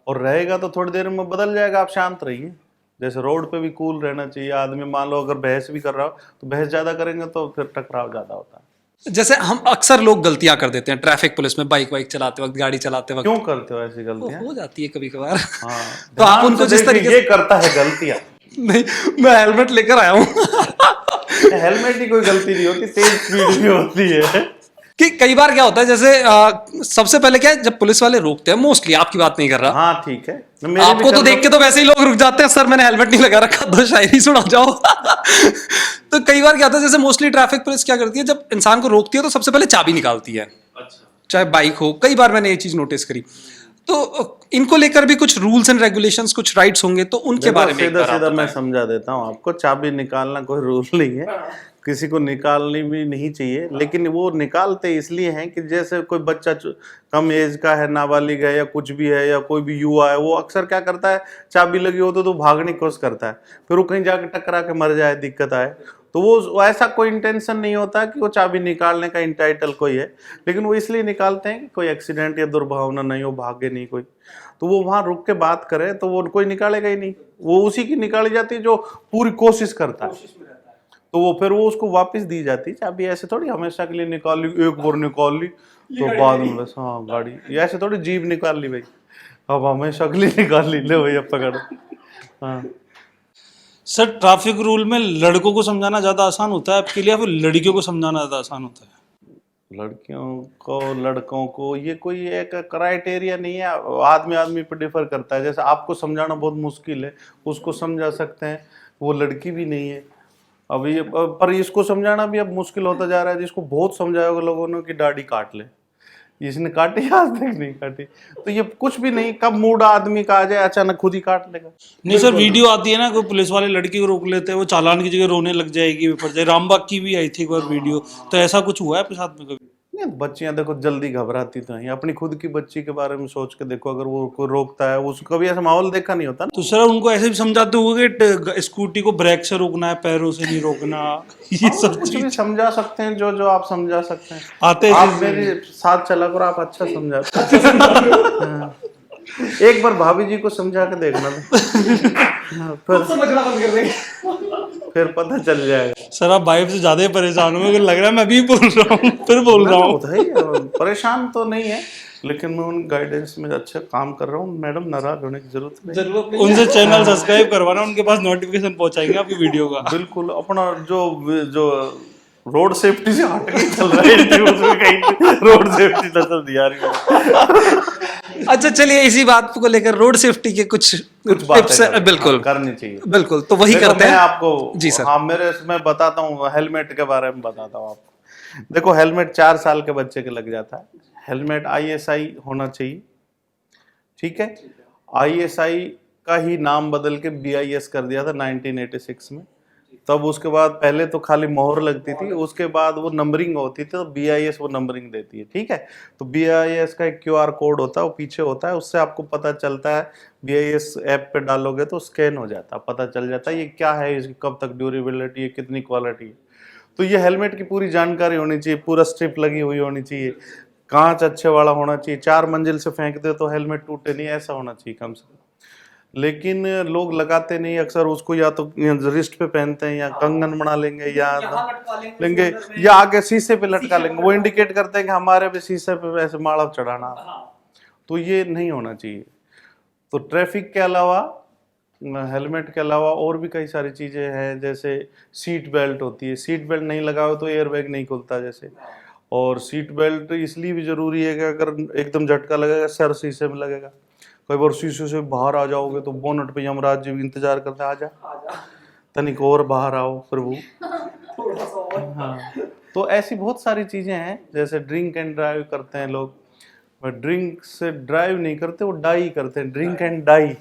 और रहेगा तो थोड़ी देर में बदल जाएगा। आप शांत रहिए। जैसे रोड पे भी कूल रहना चाहिए आदमी। मान लो अगर बहस भी कर रहा हो तो बहस ज्यादा करेंगे तो फिर टकराव ज्यादा होता है। जैसे हम अक्सर लोग गलतियां कर देते हैं ट्रैफिक पुलिस में, बाइक वाइक चलाते वक्त, गाड़ी चलाते वक्त। क्यों करते हो ऐसी गलतियां? हो जाती है कभी कभार। हाँ, तो आप ध्यान उनको से जिस देखिए, तरीके ये करता है गलतियां। नहीं, मैं हेलमेट लेकर आया हूँ। हेलमेट की कोई गलती नहीं होती, तेज स्पीड भी होती है। कि कई बार क्या होता है, जैसे सबसे पहले क्या है, जब पुलिस वाले रोकते हैं, मोस्टली आपकी बात नहीं कर रहा, हाँ ठीक है, मेरे भी आपको तो कर देख के तो वैसे ही लोग रुक जाते हैं, सर मैंने हेलमेट नहीं लगा रखा, दो शायरी सुना जाओ। तो कई बार क्या होता है, जैसे मोस्टली ट्रैफिक पुलिस क्या करती है, जब इंसान को रोकती है तो सबसे पहले चाबी निकालती है। चाहे बाइक हो, कई बार मैंने ये चीज नोटिस करी। तो इनको लेकर भी कुछ रूल्स एंड रेगुलेशंस, कुछ राइट्स होंगे, तो उनके बारे में एक सीधा बार आप सीधा मैं बताएं। समझा देता हूँ आपको। चाबी निकालना कोई रूल नहीं है, किसी को निकालनी भी नहीं चाहिए, लेकिन वो निकालते इसलिए हैं कि जैसे कोई बच्चा कम एज का है, नाबालिग है या कुछ भी है, या कोई भी युवा है, वो अक्सर क्या करता है, चाबी लगी हो तो भागने की कोशिश करता है, फिर वो कहीं जाके टकरा के मर जाए, दिक्कत आए। तो वो ऐसा कोई इंटेंशन नहीं होता कि वो चाबी निकालने का इंटाइटल कोई है, लेकिन वो इसलिए निकालते हैं कि कोई एक्सीडेंट या दुर्भावना नहीं हो, भागे नहीं कोई, तो वो वहाँ रुक के बात करे तो वो कोई निकालेगा ही नहीं। वो उसी की निकाली जाती है जो पूरी कोशिश करता है, तो वो फिर वो उसको वापस दी जाती है चाबी। ऐसे थोड़ी हमेशा के लिए निकाल ली, एक बार निकाल ली तो बाद में बस, हाँ गाड़ी, ये ऐसे थोड़ी जीभ निकाल ली भाई, अब हमेशा के लिए निकाल ली, ले भैया पकड़। हाँ सर, ट्रैफिक रूल में लड़कों को समझाना ज़्यादा आसान होता है आपके लिए या फिर लड़कियों को समझाना ज़्यादा आसान होता है? लड़कियों को लड़कों को ये कोई एक क्राइटेरिया नहीं है, आदमी आदमी पर डिफर करता है। जैसे आपको समझाना बहुत मुश्किल है, उसको समझा सकते हैं, वो लड़की भी नहीं है। अब ये पर इसको समझाना भी अब मुश्किल होता जा रहा है। जिसको बहुत समझाया होगा लोगों ने कि दाढ़ी काट ले, इसने काटी आज तक नहीं काटी, तो ये कुछ भी नहीं, कब मूड आदमी का आ जाए अचानक खुद ही काट लेगा। नहीं सर, वीडियो आती है ना, कोई पुलिस वाले लड़की को रोक लेते हैं, वो चालान की जगह रोने लग जाएगी, पड़ जाए। रामबाग की भी आई थी एक बार वीडियो, तो ऐसा कुछ हुआ है आपके साथ में कभी? नहीं, बच्चियां देखो जल्दी घबराती तो हैं। अपनी खुद की बच्ची के बारे में सोच के देखो, अगर वो कोई रोकता है, उसको कभी ऐसा माहौल देखा नहीं होता ना। तो सर उनको ऐसे भी समझाते होंगे कि स्कूटी को ब्रेक से रोकना है, पैरों से नहीं रोकना, ये सब कुछ भी चीज समझा सकते हैं, जो जो आप समझा सकते हैं। आते हैं। आप मेरे साथ चला करो, आप अच्छा समझाते हैं। हाँ। एक बार भाभी जी को समझा के देखना हाँ, फिर पता चल जाएगा। सर आप वाइफ से ज्यादा ही परेशान हो, मुझे लग रहा है मैं अभी बोल रहा हूँ, फिर बोल रहा हूँ। परेशान तो नहीं है, लेकिन मैं उन गाइडेंस में अच्छा काम कर रहा हूँ। मैडम नाराज होने की जरूरत नहीं। उनसे चैनल सब्सक्राइब करवाना, उनके पास नोटिफिकेशन पहुंचाएंगे आपकी वीडियो का। बिल्कुल, अपना जो रोड सेफ्टी से हट के चल रहा है, उसमें कहीं रोड सेफ्टी नजर नहीं आ रही। अच्छा चलिए, इसी बात को लेकर रोड सेफ्टी के कुछ टिप्स बिल्कुल करनी चाहिए, बिल्कुल, तो वही देखो, करते मैं हैं आपको जी सर। हाँ मैं बताता हूँ हेलमेट के बारे में बताता हूँ आपको। देखो, हेलमेट 4 साल के बच्चे के लग जाता है। हेलमेट ISI होना चाहिए, ठीक है। ISI का ही नाम बदल के BIS कर दिया था 1986 में। तब उसके बाद पहले तो खाली मोहर लगती थी, उसके बाद वो नंबरिंग होती थी, तो BIS वो नंबरिंग देती है, ठीक है। तो BIS का एक QR कोड होता है, वो पीछे होता है, उससे आपको पता चलता है। BIS ऐप पे डालोगे तो स्कैन हो जाता है, पता चल जाता है ये क्या है, इसकी कब तक ड्यूरेबिलिटी है, कितनी क्वालिटी है। तो ये हेलमेट की पूरी जानकारी होनी चाहिए, पूरा स्ट्रिप लगी हुई होनी चाहिए, कांच अच्छे वाला होना चाहिए, 4 मंजिल से फेंक दे तो हेलमेट टूटे नहीं, ऐसा होना चाहिए कम से कम। लेकिन लोग लगाते नहीं, अक्सर उसको या तो रिस्ट पे पहनते हैं, या कंगन बना लेंगे, या लेंगे, या आगे शीशे पे लटका लेंगे। वो इंडिकेट करते हैं कि हमारे भी शीशे पे ऐसे माड़ा चढ़ाना, तो ये नहीं होना चाहिए। तो ट्रैफिक के अलावा, हेलमेट के अलावा और भी कई सारी चीज़ें हैं, जैसे सीट बेल्ट होती है। सीट बेल्ट नहीं लगाओ तो एयर बैग नहीं खुलता। जैसे और सीट बेल्ट इसलिए भी ज़रूरी है कि अगर एकदम झटका लगेगा सर शीशे में लगेगा, कई बार शीशे से बाहर आ जाओगे तो बोनट पे यमराज जी भी इंतजार करते, आ जा तनिक और बाहर आओ प्रभु। हाँ, तो ऐसी बहुत सारी चीज़ें हैं। जैसे ड्रिंक एंड ड्राइव करते हैं लोग, ड्रिंक से ड्राइव नहीं करते, वो डाई करते हैं, ड्रिंक एंड डाई।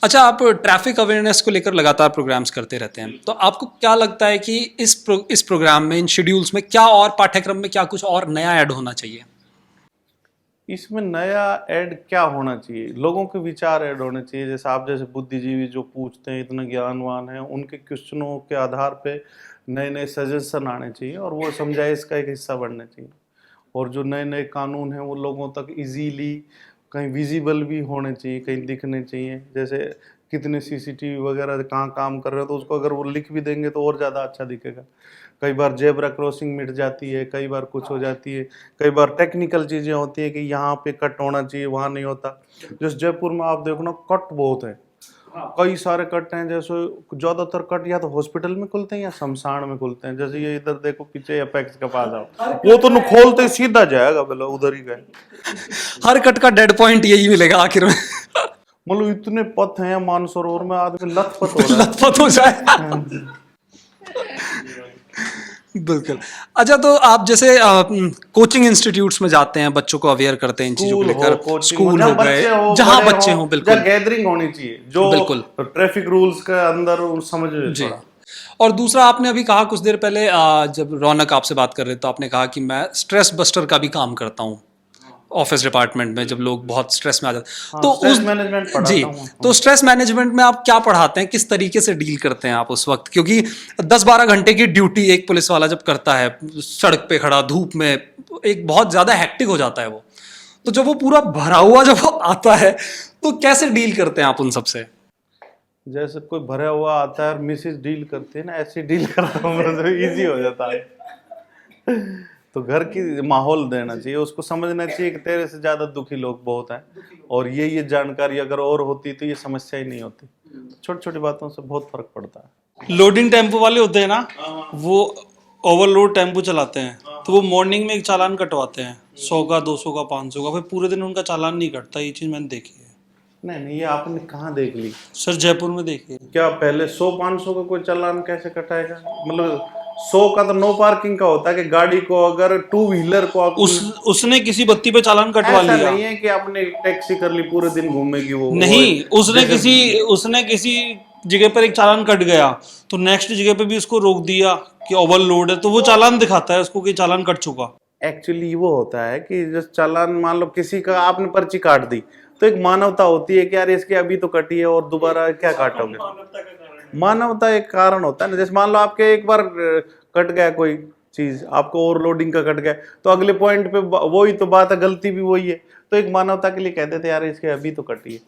अच्छा, आप ट्रैफिक अवेयरनेस को लेकर लगातार प्रोग्राम्स करते रहते हैं, तो आपको क्या लगता है कि इस प्रोग्राम में, इन शेड्यूल्स में क्या और पाठ्यक्रम में क्या कुछ और नया ऐड होना चाहिए? इसमें नया ऐड क्या होना चाहिए? लोगों के विचार ऐड होने चाहिए। जैसे आप जैसे बुद्धिजीवी जो पूछते हैं, इतने ज्ञानवान हैं, उनके क्वेश्चनों के आधार पे नए नए सजेशन आने चाहिए और वो समझाइश का एक हिस्सा बनना चाहिए। और जो नए नए कानून हैं वो लोगों तक इजीली कहीं विजिबल भी होने चाहिए, कहीं दिखने चाहिए। जैसे कितने सीसीटीवी वगैरह कहाँ काम कर रहे हो, तो उसको अगर वो लिख भी देंगे तो और ज़्यादा अच्छा दिखेगा। कई बार जेब्रा क्रॉसिंग मिट जाती है, कई बार कुछ हो जाती है, कई बार टेक्निकल चीज़ें होती है कि यहाँ पे कट होना चाहिए, वहाँ नहीं होता। जैसे जयपुर में आप देखो ना, कट बहुत है, कई सारे कट हैं। जैसे ज़्यादातर कट या तो हॉस्पिटल में खुलते हैं या शमशान में खुलते हैं। जैसे ये इधर देखो पीछे अपेक्स के पास आओ, वो तो खोलते ही सीधा जाएगा, बोलो उधर ही गए। हर कट का डेड पॉइंट यही मिलेगा आखिर में। मतलब इतने पथ हैं मानसरोवर में, आदमी लथपथ हो रहा है। लथपथ हो जाए। बिल्कुल। अच्छा, तो आप जैसे कोचिंग इंस्टीट्यूट्स में जाते हैं, बच्चों को अवेयर करते हैं इन चीजों को लेकर, स्कूल हो गए, जहां बच्चे हो, बिल्कुल गैदरिंग होनी चाहिए जो बिल्कुल ट्रैफिक रूल्स के अंदर समझ जी। और दूसरा, आपने अभी कहा कुछ देर पहले, जब रौनक आपसे बात कर रहे थे, तो आपने कहा कि मैं स्ट्रेस बस्टर का भी काम करता हूँ ऑफिस डिपार्टमेंट में, जब लोग बहुत स्ट्रेस में आ जाते हैं। तो स्ट्रेस मैनेजमेंट पढ़ाता जी, हूँ। तो स्ट्रेस मैनेजमेंट में आप क्या पढ़ाते हैं, किस तरीके से डील करते हैं आप उस वक्त? क्योंकि 10-12 घंटे की ड्यूटी एक पुलिस वाला जब करता है, सड़क पे खड़ा धूप में, एक बहुत ज़्यादा हेक्टिक हो जाता है वो। तो जब वो पूरा भरा हुआ जब वो आता है, तो कैसे डील करते हैं आप उन सबसे? जैसे कोई भरा हुआ आता है, मिसेज डील करती है ना, ऐसे डील करता हूँ, तो ईजी हो जाता है। तो घर की माहौल देना चाहिए, उसको समझना चाहिए कि तेरे से ज़्यादा दुखी लोग बहुत हैं, और ये जानकारी अगर और होती तो ये समस्या ही नहीं होती। छोटी छोटी बातों से बहुत फर्क पड़ता है। लोडिंग टेम्पो वाले होते हैं ना, वो ओवरलोड टेम्पो चलाते हैं, तो वो मॉर्निंग में एक चालान कटवाते हैं 100 का, 200 का, 500 का, फिर पूरे दिन उनका चालान नहीं कटता। ये चीज़ मैंने देखी है। नहीं, ये आपने कहाँ देख ली? सर, जयपुर में देखी है। क्या पहले 100-500 का कोई चालान कैसे कटाएगा? मतलब 100 का तो नो पार्किंग का होता है कि गाड़ी को अगर टू व्हीलर को उसने किसी बत्ती पे चालान कटवा लिया। ऐसा नहीं है कि आपने टैक्सी कर ली पूरे दिन घूमेगी वो नहीं, उसने किसी जगह पर एक चालान कट गया, तो नेक्स्ट जगह पे भी उसको रोक दिया कि ओवरलोड है, तो वो चालान दिखाता है उसको कि चालान कट चुका। एक्चुअली वो होता है कि जब चालान, मान लो किसी का आपने पर्ची काट दी, तो एक मानवता होती है कि यार इसकी अभी तो कटी है और दोबारा क्या काटोगे। मानवता एक कारण होता है ना। जैसे मान लो आपके एक बार कट गया कोई चीज, आपको ओवरलोडिंग का कट गया, तो अगले पॉइंट पे वही तो बात है, गलती भी वही है, तो एक मानवता के लिए कहते थे यार इसके अभी तो कटी है,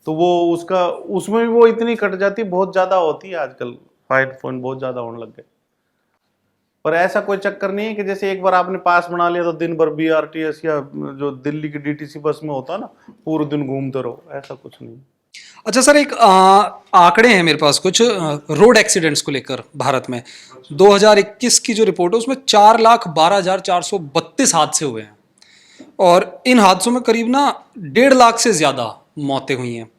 तो वो उसका उसमें भी वो इतनी कट जाती है, बहुत ज्यादा होती है आजकल, फाइन बहुत ज्यादा होने लग गए। पर ऐसा कोई चक्कर नहीं है कि जैसे एक बार आपने पास बना लिया तो दिन भर BRTS या जो दिल्ली की DTC बस में होता है ना, पूरे दिन घूमते रहो, ऐसा कुछ नहीं। अच्छा सर, एक आंकड़े हैं मेरे पास कुछ रोड एक्सीडेंट्स को लेकर भारत में। 2021 की जो रिपोर्ट है उसमें 4,12,432 हादसे हुए हैं, और इन हादसों में करीब ना 1.5 लाख से ज्यादा मौतें हुई हैं।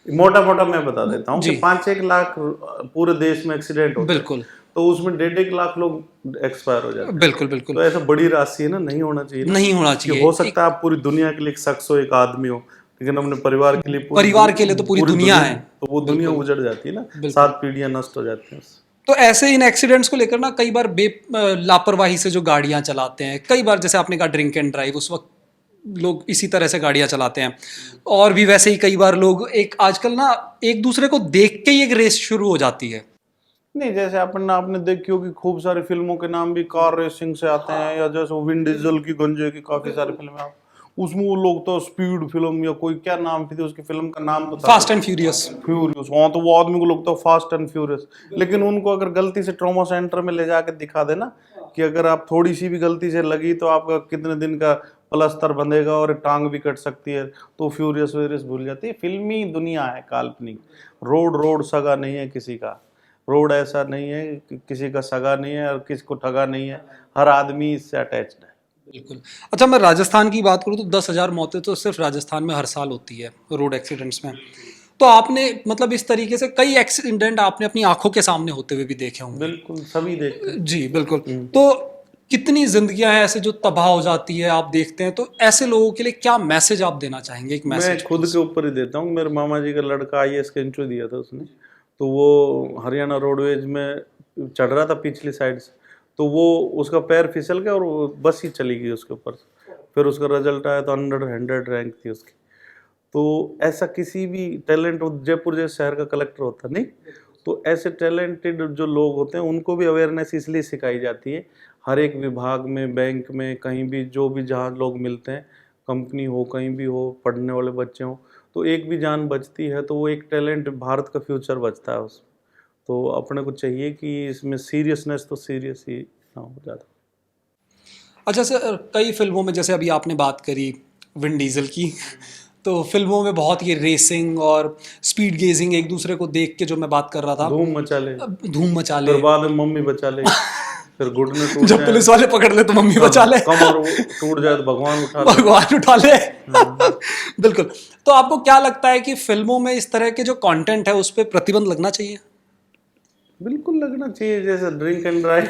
मोटा मोटा मैं बता देता हूँ कि 5-1 लाख पूरे देश में एक्सीडेंट होते हैं, बिल्कुल, तो उसमें 1.5 लाख लोग एक्सपायर हो जाते हैं। बिल्कुल बिल्कुल। तो ऐसा बड़ी राशि है ना, नहीं होना चाहिए ना। नहीं होना चाहिए। हो सकता है आप पूरी दुनिया के लिए एक शख्स हो, एक आदमी हो, लेकिन अपने परिवार के लिए परिवार के लिए तो पूरी दुनिया है, तो वो दुनिया उजड़ जाती है ना, 7 पीढ़ियां नष्ट हो जाती हैं। तो ऐसे इन एक्सीडेंट्स को लेकर ना कई बार लापरवाही से जो गाड़ियां चलाते हैं, कई बार जैसे आपने कहा ड्रिंक एंड ड्राइव, उस वक्त लोग इसी तरह से गाड़ियां चलाते हैं, और भी वैसे ही कई बार लोग एक आजकल ना एक दूसरे को देख के ही एक रेस शुरू हो जाती है। नहीं, जैसे आपने देखी होगी खूब सारी फिल्मों के नाम भी कार रेसिंग से आते हैं, या जैसे विन डीजल की गंजे की काफी सारी फिल्में, उसमें वो लोग तो स्पीड फिल्म या कोई क्या नाम थी उसकी फिल्म का नाम तो फास्ट एंड फ्यूरियस। हाँ, तो वो आदमी को लगता है फास्ट एंड फ्यूरियस, लेकिन उनको अगर गलती से ट्रॉमा सेंटर में ले जाकर दिखा देना कि अगर आप थोड़ी सी भी गलती से लगी तो आपका कितने दिन का प्लास्टर बंधेगा और टांग भी कट सकती है, तो फ्यूरियस भूल जाती है। फिल्मी दुनिया है काल्पनिक, रोड सगा नहीं है किसी का। रोड ऐसा नहीं है कि किसी का सगा नहीं है और किसी को ठगा नहीं है, हर आदमी इससे अटैच्ड है। बिल्कुल। अच्छा, मैं राजस्थान की बात करूँ तो 10,000 मौतें तो सिर्फ राजस्थान में हर साल होती है रोड एक्सीडेंट्स में। तो आपने मतलब इस तरीके से कई एक्सीडेंट आपने अपनी आंखों के सामने होते हुए भी देखे होंगे। बिल्कुल, सभी देखते हैं। जी बिल्कुल। तो कितनी जिंदगियां हैं ऐसे जो तबाह हो जाती है, आप देखते हैं, तो ऐसे लोगों के लिए क्या मैसेज आप देना चाहेंगे? एक मैं मैसेज खुद के ऊपर ही देता हूँ। मेरे मामा जी का लड़का IAS का इंटरव्यू दिया था उसने, तो वो हरियाणा रोडवेज में चढ़ रहा था पिछली साइड से, तो वो उसका पैर फिसल गया और वो बस ही चली गई उसके ऊपर से। फिर उसका रिजल्ट आया तो 100 रैंक थी उसकी। तो ऐसा किसी भी टैलेंट, जयपुर जैसे शहर का कलेक्टर होता नहीं, तो ऐसे टैलेंटेड जो लोग होते हैं उनको भी अवेयरनेस इसलिए सिखाई जाती है। हर एक विभाग में, बैंक में, कहीं भी, जो भी जहाँ लोग मिलते हैं, कंपनी हो, कहीं भी हो, पढ़ने वाले बच्चे हों, तो एक भी जान बचती है तो वो एक टैलेंट, भारत का फ्यूचर बचता है उसमें। तो अपने को चाहिए कि इसमें सीरियसनेस तो सीरियस ही ना हो ज़्यादा। अच्छा सर, कई फिल्मों में जैसे अभी आपने बात करी विन डीजल की, तो फिल्मों में बहुत ये रेसिंग और स्पीड गेजिंग, एक दूसरे को देख के जो मैं बात कर रहा था, धूम मचा ले, धूम मचा ले, फिर बाद में मम्मी बचा ले, फिर घुटने टूट जब जाए, पुलिस वाले पकड़ ले तो मम्मी बचा ले, कमर टूट जाए तो भगवान उठा ले। भगवान उठा ले। बिल्कुल। तो आपको क्या लगता है कि फिल्मों में इस तरह के जो कंटेंट है उस पर प्रतिबंध लगना चाहिए? बिल्कुल लगना चाहिए। जैसे ड्रिंक एंड ड्राइव,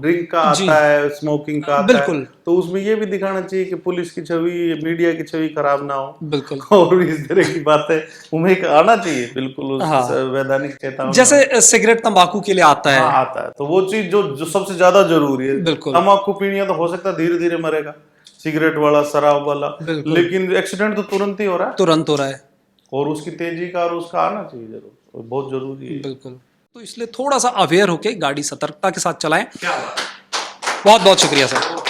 ड्रिंक का जी। आता है, स्मोकिंग का आता बिल्कुल। है, तो उसमें ये भी दिखाना चाहिए कि पुलिस की छवि, मीडिया की छवि खराब ना हो। बिल्कुल। और इस तरह की बातें उन्हें आना चाहिए, बिल्कुल उस हाँ। वैधानिक चेतावनी। जैसे सिगरेट तंबाकू के लिए आता है। हाँ, आता है, तो वो चीज जो सबसे ज्यादा जरूरी है। बिल्कुल। तम्बाकू पीनी है तो हो सकता है धीरे धीरे मरेगा, सिगरेट वाला, शराब वाला, बिल्कुल। लेकिन एक्सीडेंट तो तुरंत ही हो रहा है, तुरंत हो रहा है। और उसकी तेजी का और उसका आना चाहिए जरूर, बहुत जरूरी है। बिल्कुल। तो इसलिए थोड़ा सा अवेयर होके गाड़ी सतर्कता के साथ चलाएं। बहुत बहुत शुक्रिया सर।